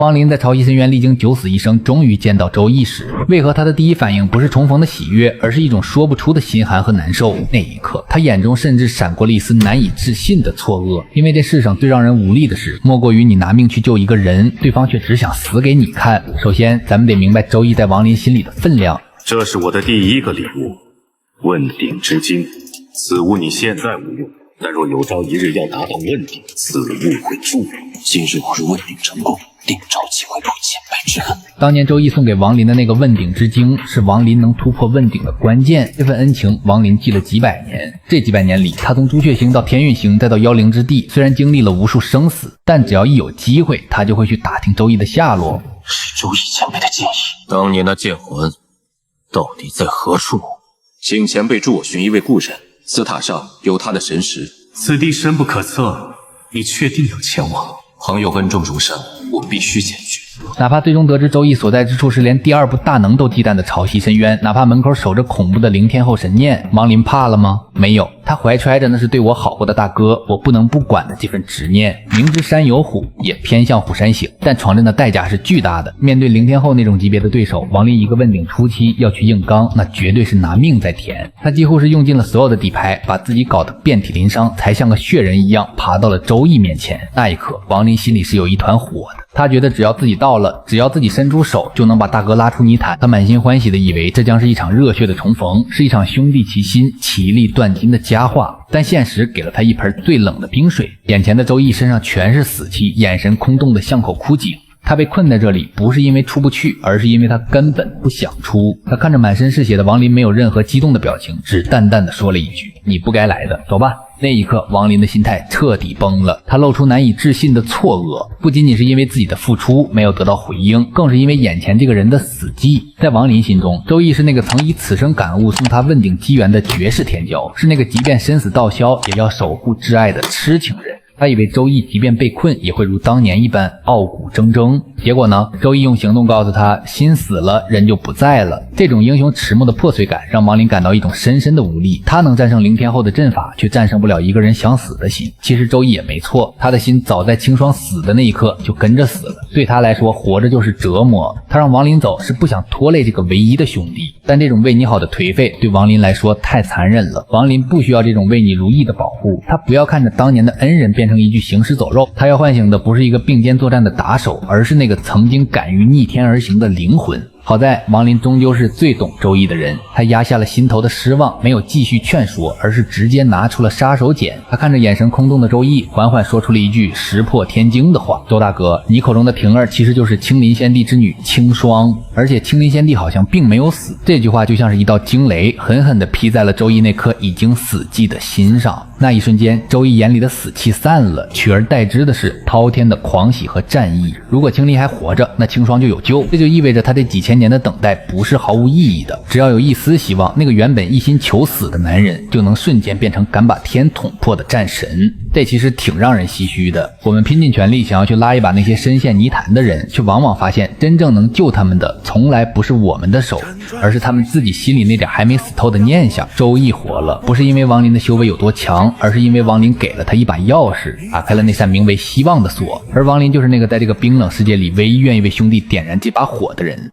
王林在潮汐深渊历经九死一生，终于见到周易时，为何他的第一反应不是重逢的喜悦，而是一种说不出的心寒和难受？那一刻，他眼中甚至闪过了一丝难以置信的错愕，因为这世上最让人无力的事，莫过于你拿命去救一个人，对方却只想死给你看。首先，咱们得明白周易在王林心里的分量。这是我的第一个礼物，问鼎之精。此物你现在无用，但若有朝一日要达到问鼎，此物会助我。今日我若问鼎成功，定找机会报前辈之恩。当年周易送给王林的那个问鼎之精，是王林能突破问鼎的关键。这份恩情，王林记了几百年。这几百年里，他从朱雀星到天运星，再到妖灵之地，虽然经历了无数生死，但只要一有机会，他就会去打听周易的下落。是周易前辈的建议。当年那剑魂到底在何处？请前辈助我寻一位故人，此塔上有他的神识。此地深不可测，你确定要前往？朋友恩重如山，我必须前去。哪怕最终得知周易所在之处是连第二部大能都忌惮的潮汐深渊，哪怕门口守着恐怖的灵天后神念，王林怕了吗？没有，他怀揣着那是对我好过的大哥，我不能不管的这份执念。明知山有虎，也偏向虎山行，但闯阵的代价是巨大的。面对灵天后那种级别的对手，王林一个问鼎初期要去硬刚，那绝对是拿命在填。他几乎是用尽了所有的底牌，把自己搞得遍体鳞伤，才像个血人一样爬到了周易面前。那一刻，王林心里是有一团火的。他觉得只要自己到了，只要自己伸出手，就能把大哥拉出泥潭。他满心欢喜的以为这将是一场热血的重逢，是一场兄弟齐心其利断金的佳话。但现实给了他一盆最冷的冰水。眼前的周易身上全是死气，眼神空洞的像口枯井。他被困在这里，不是因为出不去，而是因为他根本不想出。他看着满身是血的王林，没有任何激动的表情，只淡淡的说了一句：“你不该来的，走吧。”那一刻，王林的心态彻底崩了，他露出难以置信的错愕，不仅仅是因为自己的付出没有得到回应，更是因为眼前这个人的死寂。在王林心中，周易是那个曾以此生感悟送他问鼎机缘的绝世天骄，是那个即便生死道消也要守护挚爱的痴情人。他以为周易即便被困也会如当年一般傲骨铮铮，结果呢，周易用行动告诉他，心死了人就不在了。这种英雄迟暮的破碎感让王林感到一种深深的无力。他能战胜灵天后的阵法，却战胜不了一个人想死的心。其实周易也没错，他的心早在清霜死的那一刻就跟着死了。对他来说，活着就是折磨。他让王林走是不想拖累这个唯一的兄弟，但这种为你好的颓废对王林来说太残忍了。王林不需要这种为你如意的保护，他不要看着当年的恩人变成一具行尸走肉，他要唤醒的不是一个并肩作战的打手，而是那个曾经敢于逆天而行的灵魂。好在王林终究是最懂周易的人，他压下了心头的失望，没有继续劝说，而是直接拿出了杀手锏。他看着眼神空洞的周易，缓缓说出了一句石破天惊的话：“周大哥，你口中的婷儿其实就是青林仙帝之女青霜，而且青林仙帝好像并没有死。”这句话就像是一道惊雷，狠狠地劈在了周易那颗已经死寂的心上。那一瞬间，周易眼里的死气散了，取而代之的是滔天的狂喜和战意。如果青林还活着，那青霜就有救，这就意味着他这几千年的等待不是毫无意义的。只要有一丝希望，那个原本一心求死的男人就能瞬间变成敢把天捅破的战神。这其实挺让人唏嘘的。我们拼尽全力想要去拉一把那些深陷泥潭的人，却往往发现真正能救他们的从来不是我们的手，而是他们自己心里那点还没死透的念想。周易活了，不是因为王林的修为有多强，而是因为王林给了他一把钥匙，打开了那扇名为希望的锁。而王林就是那个在这个冰冷世界里唯一愿意为兄弟点燃这把火的人。